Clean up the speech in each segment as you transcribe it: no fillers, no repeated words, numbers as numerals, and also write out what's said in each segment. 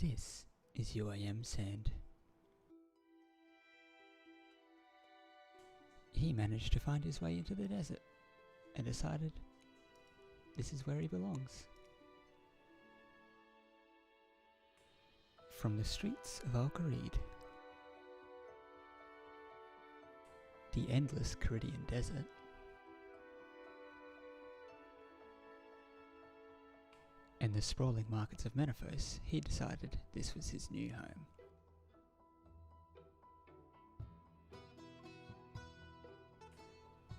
This is UAM Sand. He managed to find his way into the desert and decided this is where he belongs. From the streets of Al-Qarid, the endless Caridian desert, and the sprawling markets of Menefos, he decided this was his new home.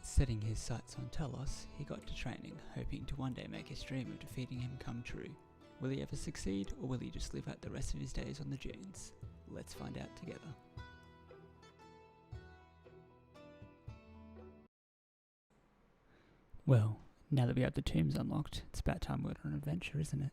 Setting his sights on Telos, he got to training, hoping to one day make his dream of defeating him come true. Will he ever succeed, or will he just live out the rest of his days on the dunes? Let's find out together. Well, now that we have the tombs unlocked, it's about time we went on an adventure, isn't it?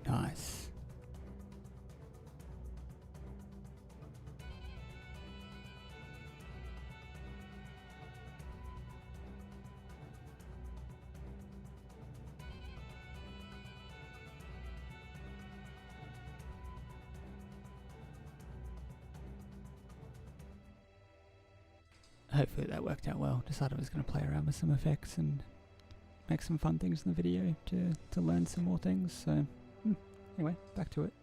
Nice. Hopefully that worked out well. Decided I was going to play around with some effects and make some fun things in the video to learn some more things, so anyway, back to it.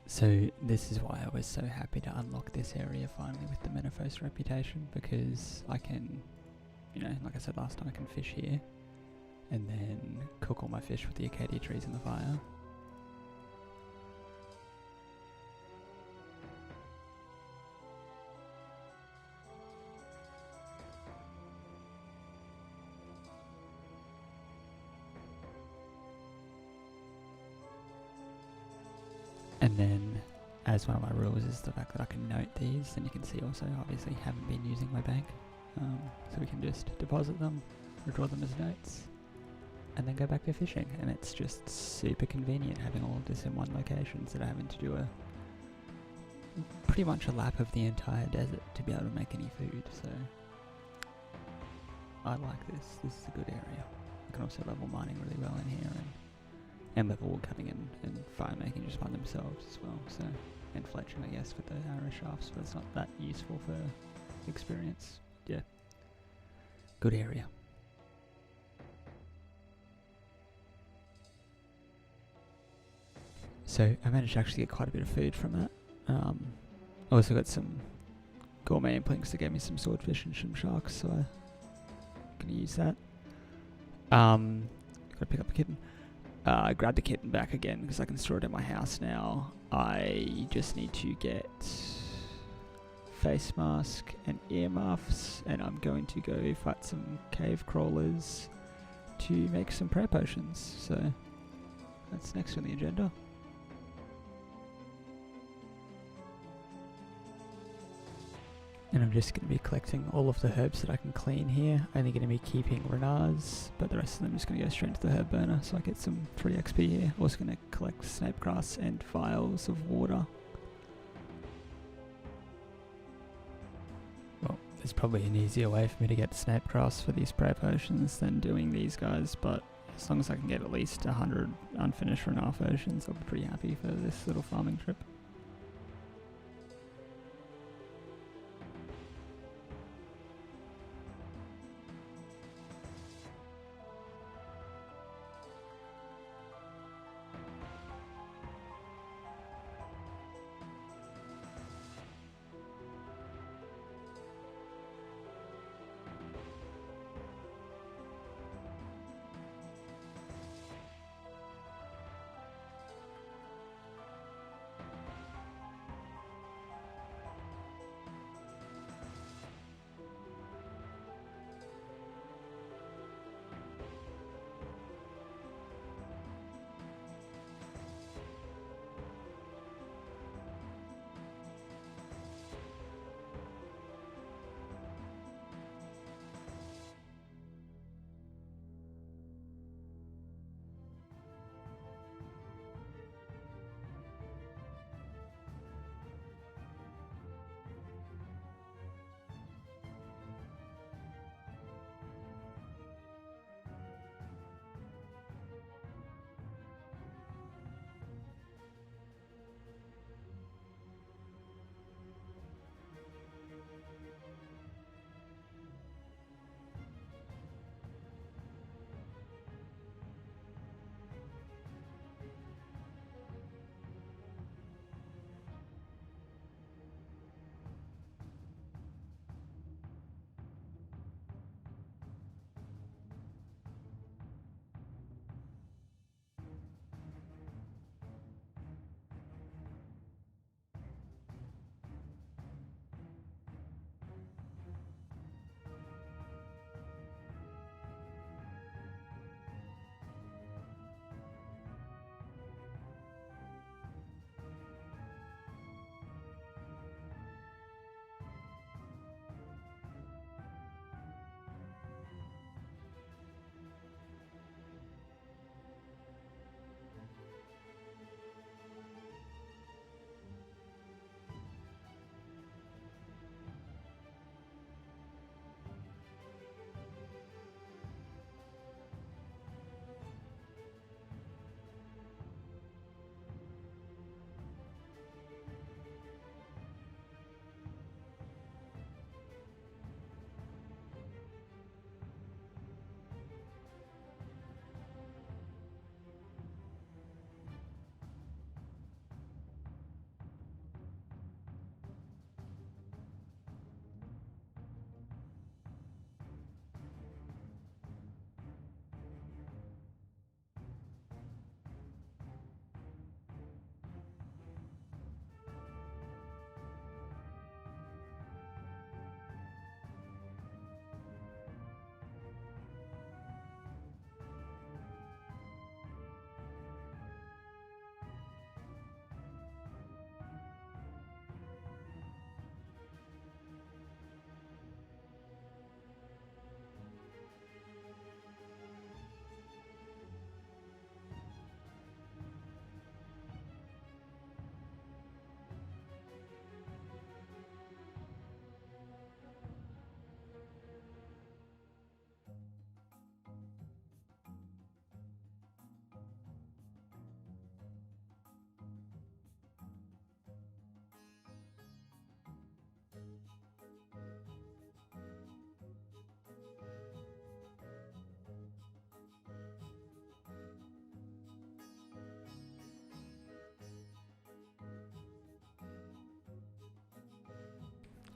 So this is why I was so happy to unlock this area finally with the Menefos reputation, because I can, like I said last time, I can fish here and then cook all my fish with the acacia trees in the fire. And then, as one of my rules is the fact that I can note these, and you can see also obviously haven't been using my bank, so we can just deposit them, withdraw them as notes, and then go back to fishing. And it's just super convenient having all of this in one location instead of having to do pretty much a lap of the entire desert to be able to make any food. So I like this. This is a good area. I can also level mining really well in here, and level wood cutting and fire making just by themselves as well. So, and fletching, I guess, with the arrow shafts, but it's not that useful for experience. Yeah, good area. So I managed to actually get quite a bit of food from that. I also got some gourmet implings that gave me some swordfish and some sharks, so I'm gonna use that. Gotta pick up a kitten. I grabbed the kitten back again because I can store it in my house now. I just need to get face mask and earmuffs, and I'm going to go fight some cave crawlers to make some prayer potions. So that's next on the agenda. And I'm just going to be collecting all of the herbs that I can clean here. Only going to be keeping renars, but the rest of them I'm just going to go straight into the herb burner so I get some free XP here. Also going to collect snape grass and vials of water. Well, there's probably an easier way for me to get snape grass for these prayer potions than doing these guys, but as long as I can get at least 100 unfinished runoff oceans, I'll be pretty happy for this little farming trip.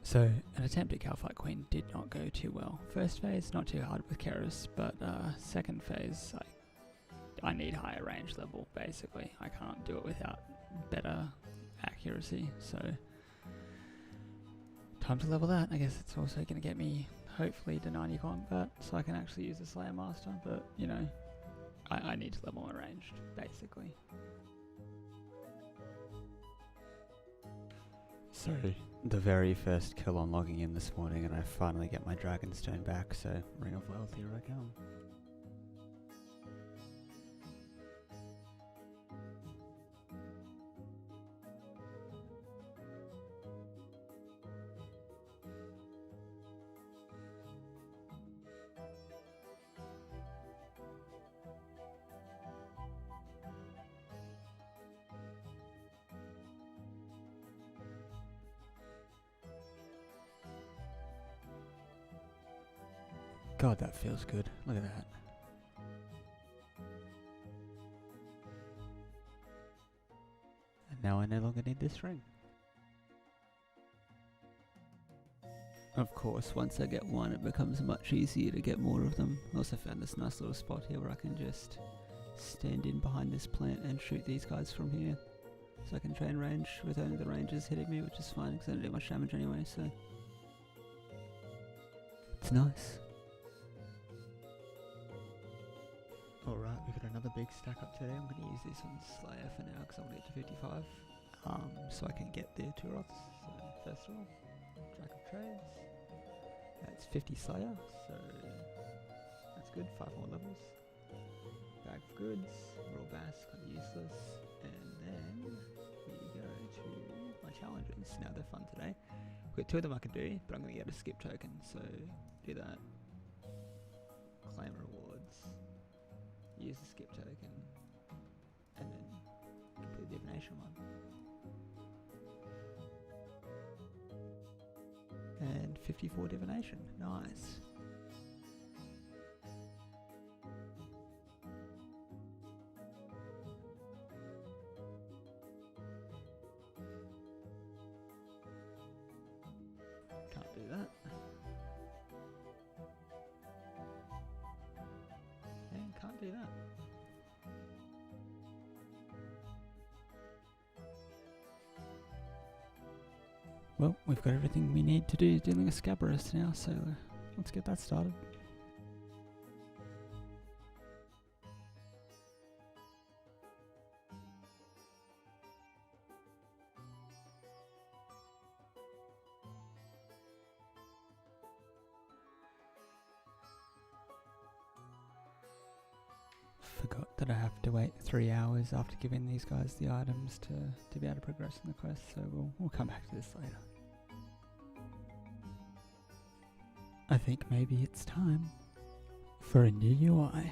So, an attempt at Calfight Queen did not go too well. First phase, not too hard with Keras, but second phase, I need higher range level, basically. I can't do it without better accuracy, so time to level that. I guess it's also going to get me, hopefully, to 90 combat, so I can actually use the Slayer Master, but, you know, I need to level my ranged, basically. So, the very first kill on logging in this morning, and I finally get my Dragonstone back, so Ring of Wealth, here I come. God, that feels good. Look at that. And now I no longer need this ring. Of course, once I get one, it becomes much easier to get more of them. I also found this nice little spot here where I can just stand in behind this plant and shoot these guys from here. So I can train range with only the rangers hitting me, which is fine because I don't do much damage anyway, so it's nice. Alright, we've got another big stack up today. I'm going to use this on Slayer for now because I want to get to 55. So I can get the 2 rods. So first of all, Jack of Trades. That's 50 Slayer, so that's good, 5 more levels. Bag of Goods, Raw Bass, kind of useless. And then we go to my challenges. Now they're fun today. We've got 2 of them I can do, but I'm going to get a skip token, so do that. Claim rewards. Use the skip token. And then complete the divination one. And 54 divination. Nice. Can't do that. And can't do that. Well, we've got everything we need to do dealing with Scabrous now, so let's get that started. Forgot that I have to wait 3 hours after giving these guys the items to be able to progress in the quest, so we'll come back to this later. I think maybe it's time for a new UI.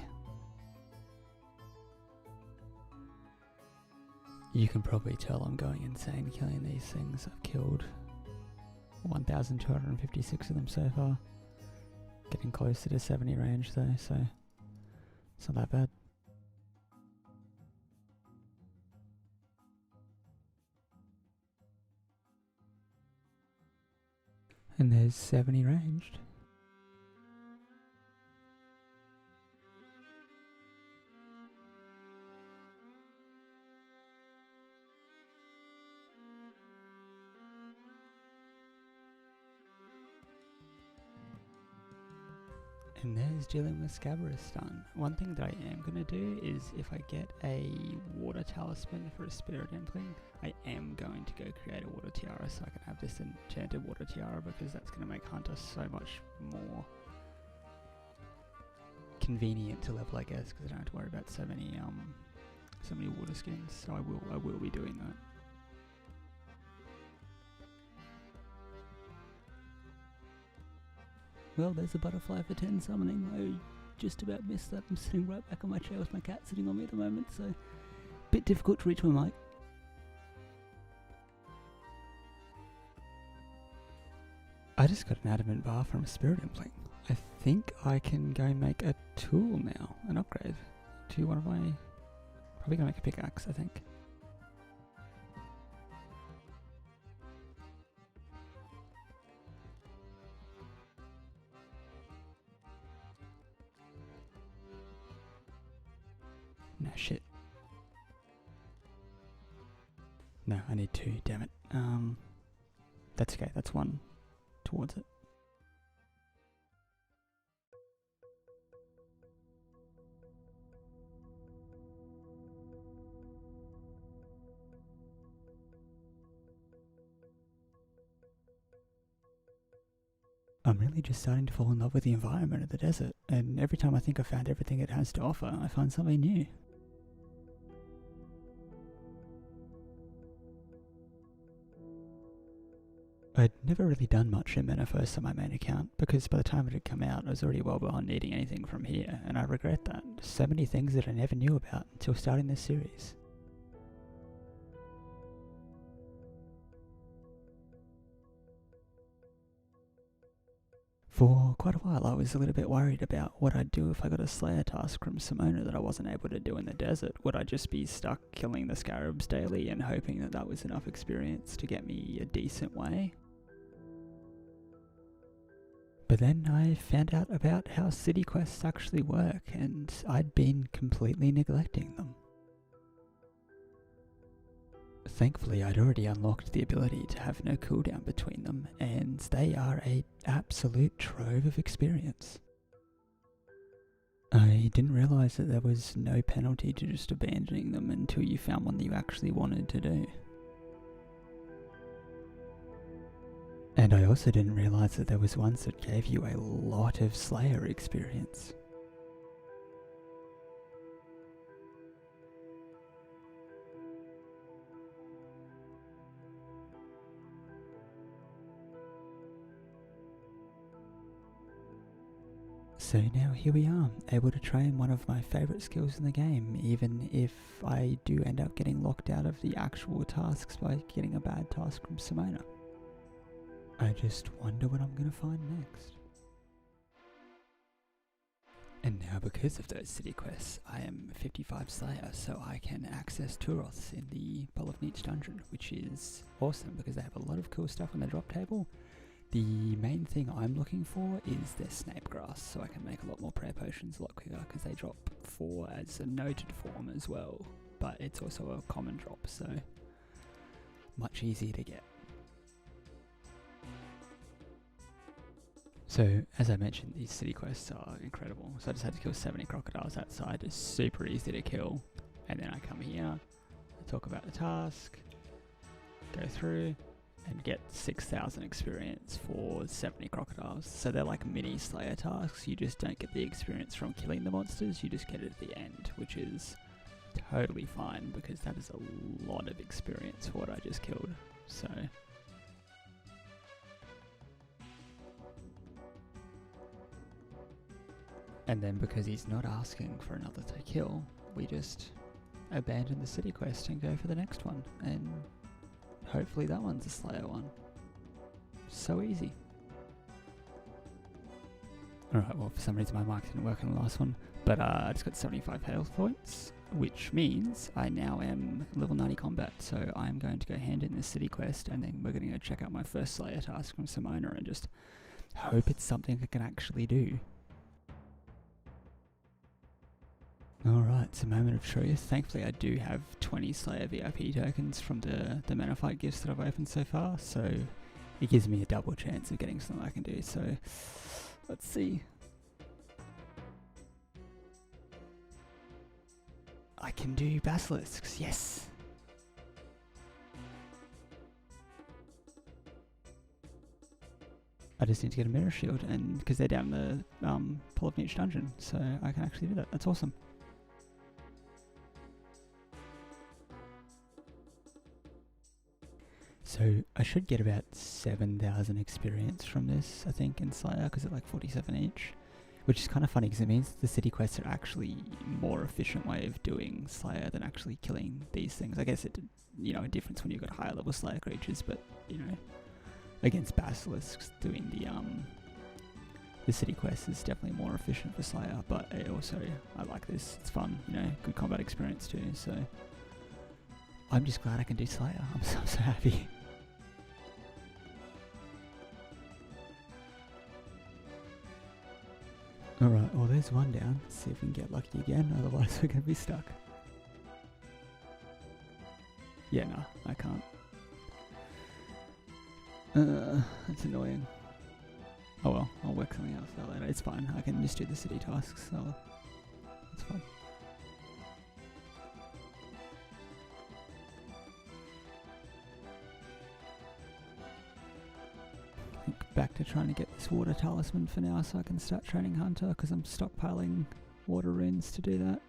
You can probably tell I'm going insane killing these things. I've killed 1,256 of them so far. Getting closer to 70 range though, so it's not that bad. And there's 70 ranged. And there's dealing with Scabrous done. One thing that I am going to do is if I get a water talisman for a spirit impling, I am going to go create a water tiara so I can have this enchanted water tiara, because that's going to make Hunter so much more convenient to level, I guess, because I don't have to worry about so many water skins. So I will be doing that. Well, there's a butterfly for 10 summoning. I just about missed that. I'm sitting right back on my chair with my cat sitting on me at the moment, so a bit difficult to reach my mic. I just got an adamant bar from a spirit impling. I think I can go make a tool now, an upgrade to one of my... Probably gonna make a pickaxe, I think. No, shit. No, I need 2, damn it. That's okay, that's 1 towards it. I'm really just starting to fall in love with the environment of the desert, and every time I think I've found everything it has to offer, I find something new. I'd never really done much in Menifos on my main account, because by the time it had come out I was already well beyond needing anything from here, and I regret that. So many things that I never knew about until starting this series. For quite a while I was a little bit worried about what I'd do if I got a Slayer task from Simona that I wasn't able to do in the desert. Would I just be stuck killing the scarabs daily and hoping that that was enough experience to get me a decent way? But then I found out about how city quests actually work, and I'd been completely neglecting them. Thankfully, I'd already unlocked the ability to have no cooldown between them, and they are an absolute trove of experience. I didn't realise that there was no penalty to just abandoning them until you found one that you actually wanted to do. And I also didn't realise that there was ones that gave you a lot of Slayer experience. So now here we are, able to train one of my favourite skills in the game, even if I do end up getting locked out of the actual tasks by getting a bad task from Simona. I just wonder what I'm going to find next. And now because of those city quests, I am 55 Slayer, so I can access Turoths in the Bowl of Neech dungeon, which is awesome because they have a lot of cool stuff on their drop table. The main thing I'm looking for is their Snape Grass, so I can make a lot more prayer potions a lot quicker because they drop 4 as a noted form as well, but it's also a common drop, so much easier to get. So, as I mentioned, these city quests are incredible. So I just had to kill 70 crocodiles outside. It's super easy to kill. And then I come here, I talk about the task, go through, and get 6,000 experience for 70 crocodiles. So they're like mini Slayer tasks. You just don't get the experience from killing the monsters, you just get it at the end, which is totally fine because that is a lot of experience for what I just killed. So... And then because he's not asking for another to kill, we just abandon the city quest and go for the next one. And hopefully that one's a Slayer one. So easy. Alright, well for some reason my mic didn't work on the last one. But I just got 75 health points, which means I now am level 90 combat. So I'm going to go hand in this city quest and then we're going to go check out my first Slayer task from Simona and just hope it's something I can actually do. Alright, it's a moment of truth. Thankfully I do have 20 Slayer VIP tokens from the Manaphyte gifts that I've opened so far, so it gives me a double chance of getting something I can do, so let's see. I can do Basilisks, yes! I just need to get a mirror shield, and because they're down the Bowl of Neech dungeon, so I can actually do that. That's awesome. So I should get about 7,000 experience from this, I think, in Slayer, because it's like 47 each. Which is kind of funny, because it means the city quests are actually a more efficient way of doing Slayer than actually killing these things. I guess it, you know, a difference when you've got higher level Slayer creatures, but, you know, against Basilisks, doing the city quest is definitely more efficient for Slayer, but it also, I like this, it's fun, you know, good combat experience too, so I'm just glad I can do Slayer. I'm so happy. Alright, well there's one down. Let's see if we can get lucky again, otherwise we're going to be stuck. Yeah, no, I can't. That's annoying. Oh well, I'll work something else out later. It's fine, I can just do the city tasks, so it's fine. Back to trying to get this water talisman for now so I can start training Hunter because I'm stockpiling water runes to do that.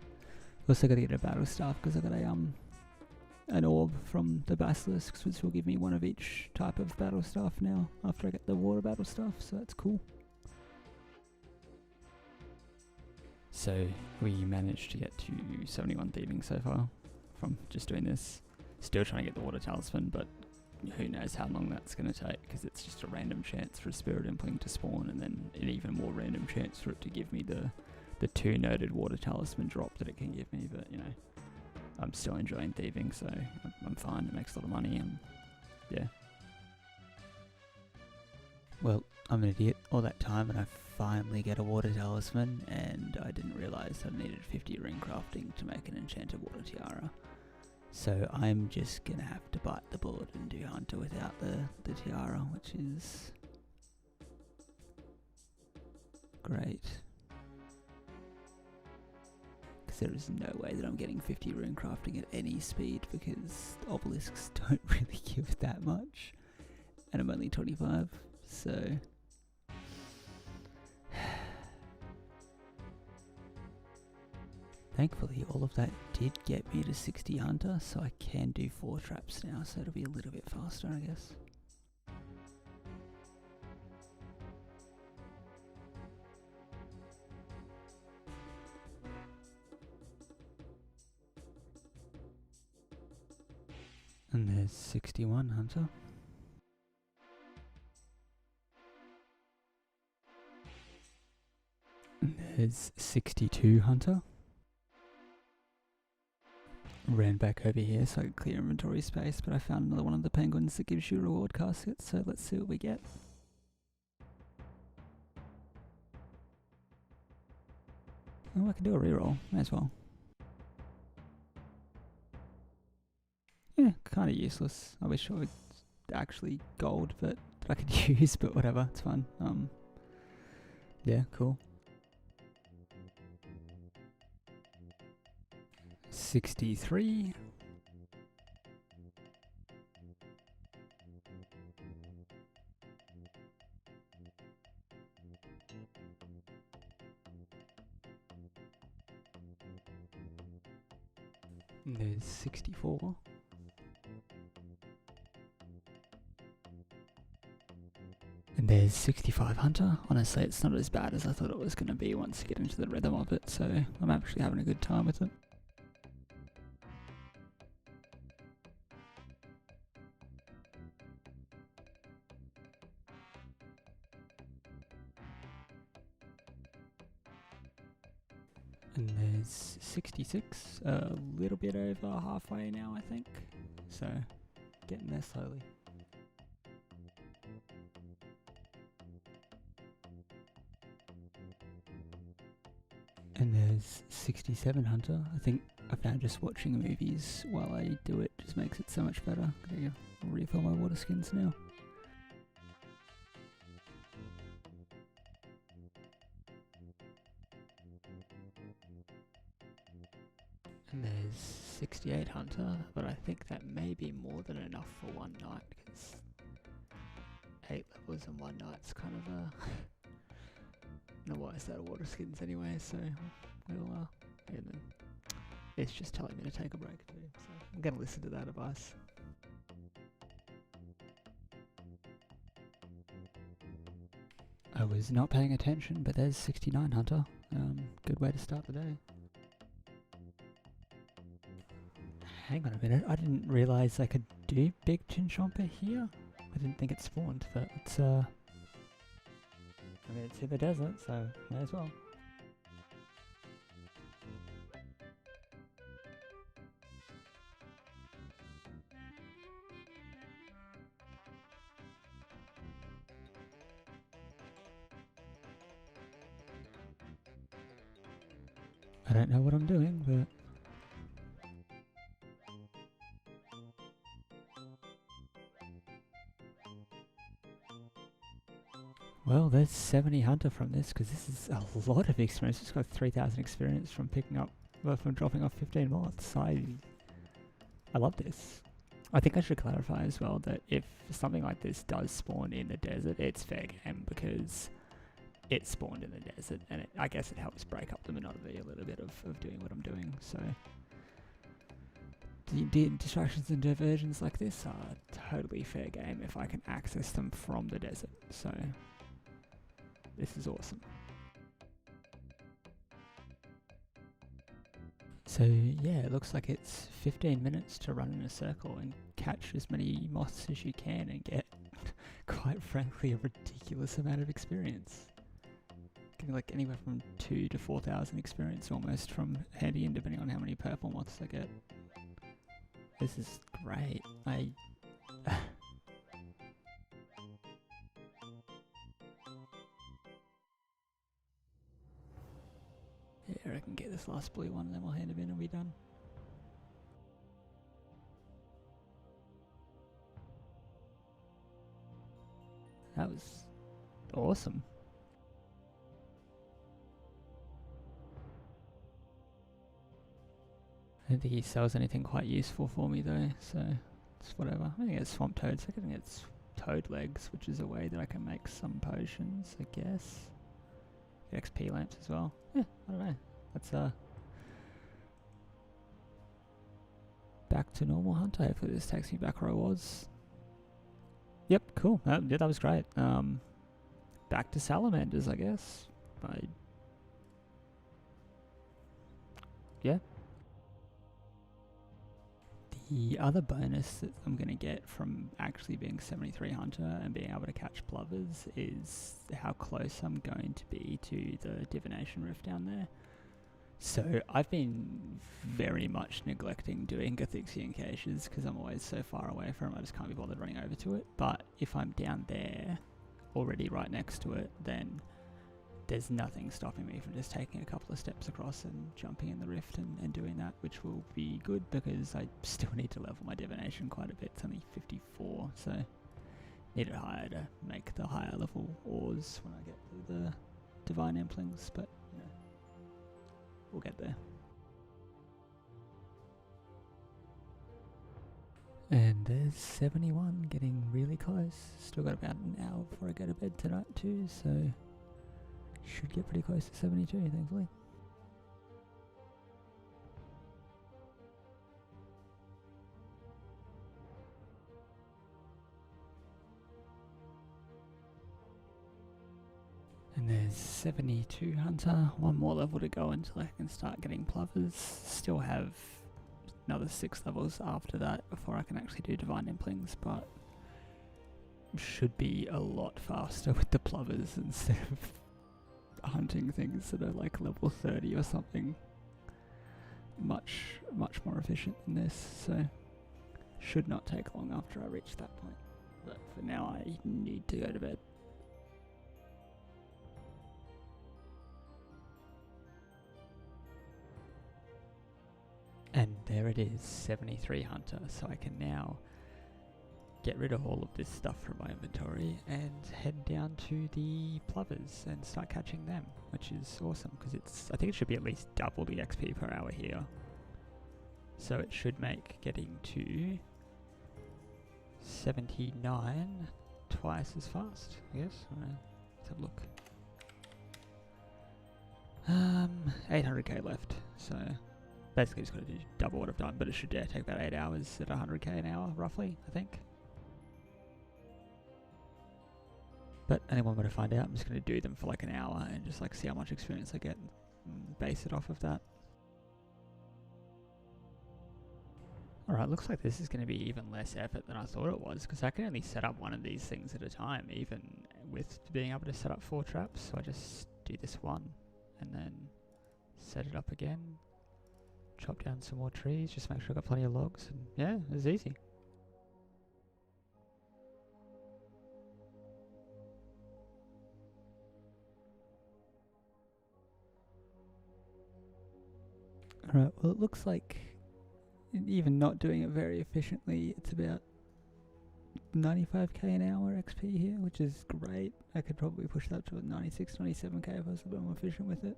Also got to get a battle staff because I got an orb from the basilisks which will give me one of each type of battle staff now after I get the water battle staff, so that's cool. So we managed to get to 71 thieving so far from just doing this. Still trying to get the water talisman, but who knows how long that's going to take, because it's just a random chance for a Spirit Impling to spawn, and then an even more random chance for it to give me the 2 noted Water Talisman drop that it can give me. But you know, I'm still enjoying thieving, so I'm fine. It makes a lot of money, and yeah. Well, I'm an idiot. All that time and I finally get a Water Talisman, and I didn't realise I needed 50 ring crafting to make an enchanted Water Tiara. So I'm just gonna have to bite the bullet and do Hunter without the tiara, which is great. Because there is no way that I'm getting 50 rune crafting at any speed, because obelisks don't really give that much. And I'm only 25, so... Thankfully, all of that did get me to 60 Hunter, so I can do 4 traps now, so it'll be a little bit faster, I guess. And there's 61 Hunter. And there's 62 Hunter. Ran back over here so I could clear inventory space, but I found another one of the penguins that gives you reward caskets, so let's see what we get. Oh, I can do a reroll, may as well. Yeah, kind of useless. I wish I was actually gold, but that I could use, but whatever, it's fine. Yeah, cool. 63. And there's 64. And there's 65 Hunter. Honestly, it's not as bad as I thought it was going to be once you get into the rhythm of it, so I'm actually having a good time with it. And there's 66, a little bit over halfway now, I think. So, getting there slowly. And there's 67 Hunter. I think I found just watching movies while I do it just makes it so much better. Gonna refill my water skins now. And there's 68 Hunter, but I think that may be more than enough for one night, because 8 levels in one night's kind of a... no wise out of water skins anyway, so we'll, yeah, then it's just telling me to take a break too, so I'm gonna listen to that advice. I was not paying attention, but there's 69 Hunter. Good way to start the day. Hang on a minute, I didn't realise I could do Big Chinchompa here. I didn't think it spawned, but it's I mean, it's in the desert, so may as well. I don't know what I'm doing, but... Well, there's 70 Hunter from this, because this is a lot of experience. It's got 3,000 experience from picking up, from dropping off 15 moths. I love this. I think I should clarify as well that if something like this does spawn in the desert, it's fair game, because it spawned in the desert, and I guess it helps break up the monotony a little bit of doing what I'm doing, so... distractions and diversions like this are totally fair game if I can access them from the desert, so... This is awesome. So yeah, it looks like it's 15 minutes to run in a circle and catch as many moths as you can and get, quite frankly, a ridiculous amount of experience. Getting like anywhere from 2,000 to 4,000 experience almost from handing in, depending on how many purple moths I get. This is great. Yeah, I can get this last blue one and then we'll hand him in and we're done. That was awesome. I don't think he sells anything quite useful for me though, so it's whatever. I think it's swamp toads. I think it's toad legs, which is a way that I can make some potions, I guess. XP lamps as well. Yeah, I don't know. That's back to normal hunter. Hopefully this takes me back where I was. Yep, cool. Yeah, that was great. Back to salamanders, I guess. Yeah. The other bonus that I'm going to get from actually being 73 hunter and being able to catch plovers is how close I'm going to be to the divination rift down there. So I've been very much neglecting doing Gothixian caches because I'm always so far away from it, I just can't be bothered running over to it. But if I'm down there, already right next to it, then there's nothing stopping me from just taking a couple of steps across and jumping in the rift and doing that, which will be good because I still need to level my divination quite a bit. It's only 54, so need it higher to make the higher level ores when I get to the divine implings, but you know, we'll get there. And there's 71, getting really close. Still got about an hour before I go to bed tonight too, so should get pretty close to 72, thankfully. And there's 72 hunter, one more level to go until I can start getting plovers. Still have another 6 levels after that before I can actually do divine implings, but should be a lot faster with the plovers instead of hunting things that are like level 30 or something. Much more efficient than this, so should not take long after I reach that point. But for now I need to go to bed. And there it is, 73 hunter, so I can now get rid of all of this stuff from my inventory and head down to the plovers and start catching them, which is awesome because I think it should be at least double the XP per hour here. So it should make getting to 79 twice as fast, I guess. Let's have a look. 800k left, so basically just got to do double what I've done, but it should take about 8 hours at 100k an hour, roughly, I think. But only one way to find out. I'm just going to do them for like an hour and just like see how much experience I get and base it off of that. Alright, looks like this is going to be even less effort than I thought it was, because I can only set up one of these things at a time, even with being able to set up 4 traps. So I just do this one and then set it up again, chop down some more trees, just make sure I've got plenty of logs, and yeah, it's easy. Alright, well it looks like even not doing it very efficiently, it's about 95k an hour XP here, which is great. I could probably push that to 96, 97k if I was a bit more efficient with it.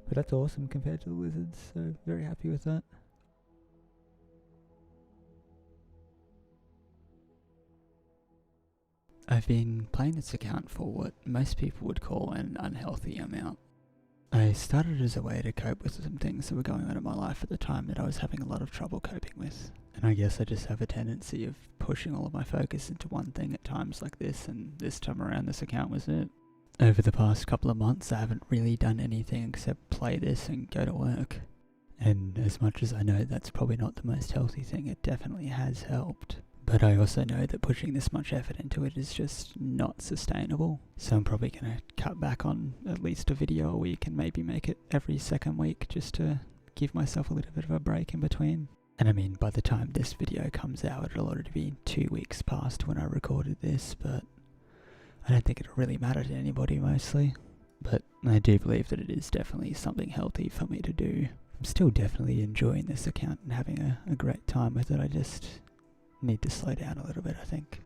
But that's awesome compared to the lizards, so very happy with that. I've been playing this account for what most people would call an unhealthy amount. I started as a way to cope with some things that were going on in my life at the time that I was having a lot of trouble coping with. And I guess I just have a tendency of pushing all of my focus into one thing at times like this, and this time around this account was it. Over the past couple of months I haven't really done anything except play this and go to work. And as much as I know that's probably not the most healthy thing, it definitely has helped. But I also know that pushing this much effort into it is just not sustainable. So I'm probably going to cut back on at least a video a week and maybe make it every second week just to give myself a little bit of a break in between. And I mean, by the time this video comes out, it'll already be 2 weeks past when I recorded this, but I don't think it'll really matter to anybody mostly. But I do believe that it is definitely something healthy for me to do. I'm still definitely enjoying this account and having a great time with it. I just need to slow down a little bit, I think.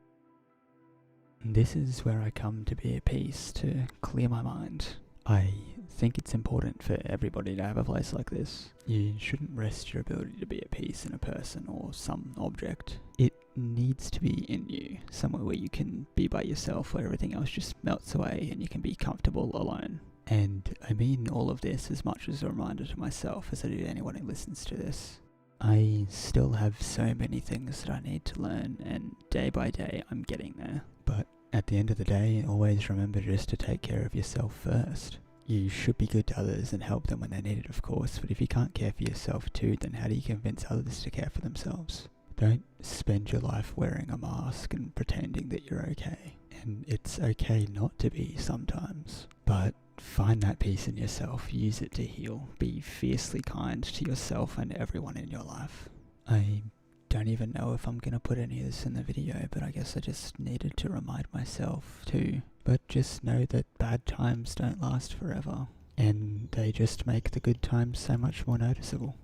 And this is where I come to be at peace, to clear my mind. I think it's important for everybody to have a place like this. You shouldn't rest your ability to be at peace in a person or some object. It needs to be in you, somewhere where you can be by yourself, where everything else just melts away and you can be comfortable alone. And I mean all of this as much as a reminder to myself as I do to anyone who listens to this. I still have so many things that I need to learn, and day by day I'm getting there. But at the end of the day, always remember just to take care of yourself first. You should be good to others and help them when they need it, of course, but if you can't care for yourself too, then how do you convince others to care for themselves? Don't spend your life wearing a mask and pretending that you're okay. And it's okay not to be sometimes, but find that peace in yourself, use it to heal, be fiercely kind to yourself and everyone in your life. I don't even know if I'm going to put any of this in the video, but I guess I just needed to remind myself too. But just know that bad times don't last forever, and they just make the good times so much more noticeable.